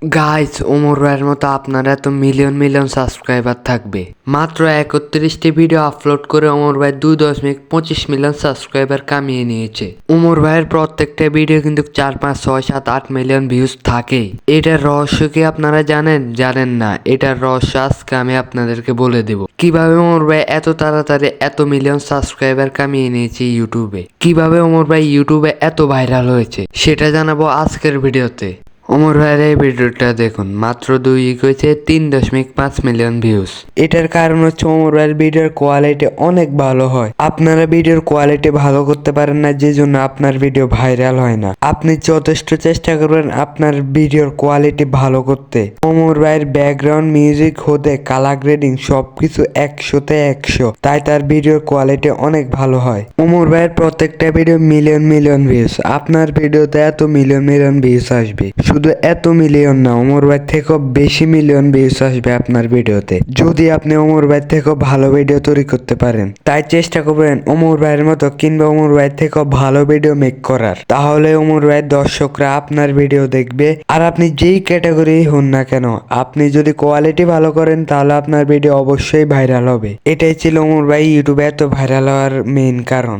Guys, Omar ভাইয়ের মতো আপনারা তো মিলিয়ন মিলিয়ন সাবস্ক্রাইবার থাকবে। মাত্র 31টি ভিডিও আপলোড করে ওমর ভাই 2.25 মিলিয়ন সাবস্ক্রাইবার কামিয়ে নিয়েছে। ওমর ভাইয়ের প্রত্যেকটা ভিডিও কিন্তু 4, 5, 6, 7, 8 মিলিয়ন ভিউজ থাকে। এটার রহস্য কি আপনারা জানেন না? এটার রহস্য আজকে আমি আপনাদেরকে বলে দেব। কিভাবে ওমর ভাই এত তাড়াতাড়ি এত মিলিয়ন সাবস্ক্রাইবার কামিয়ে নিয়েছে ইউটিউবে, কিভাবে ওমর ভাই ইউটিউবে এত ভাইরাল হয়েছে সেটা জানাবো আজকের ভিডিওতে। ওমর ভাইয়ের এই ভিডিওটা দেখুন, মাত্র 3.5 মিলিয়ন ভিউজ। এটার কারণ হচ্ছে ওমর ভাইয়ের ভিডিওর কোয়ালিটি অনেক ভালো হয়। আপনারা ভিডিওর কোয়ালিটি ভালো করতে পারেন না, যে জন্য আপনার ভিডিও ভাইরাল হয় না। আপনি যথেষ্ট চেষ্টা করবেন আপনার ভিডিওর কোয়ালিটি ভালো করতে। ওমর ভাইয়ের ব্যাকগ্রাউন্ড মিউজিক হতে কালার গ্রেডিং সবকিছু 100তে 100, তাই তার ভিডিওর কোয়ালিটি অনেক ভালো হয়। ওমর ভাইয়ের প্রত্যেকটা ভিডিও মিলিয়ন মিলিয়ন ভিউজ। আপনার ভিডিওতে এত মিলিয়ন মিলিয়ন ভিউজ আসবে। শুধু এত মিলিয়ন না, ওমর ভাই থেকেও বেশি মিলিয়ন ভিউজ আসবে আপনার ভিডিওতে, যদি আপনি ওমর ভাই থেকেও ভালো ভিডিও তৈরি করতে পারেন। তাই চেষ্টা করবেন ওমর ভাইয়ের মতো কিংবা ওমর ভাই থেকেও ভালো ভিডিও মেক করার। তাহলে ওমর ভাইয়ের দর্শকরা আপনার ভিডিও দেখবে। আর আপনি যেই ক্যাটাগরি হন না কেন, আপনি যদি কোয়ালিটি ভালো করেন তাহলে আপনার ভিডিও অবশ্যই ভাইরাল হবে। এটাই ছিল ওমর ভাই ইউটিউবে এত ভাইরাল হওয়ার মেইন কারণ।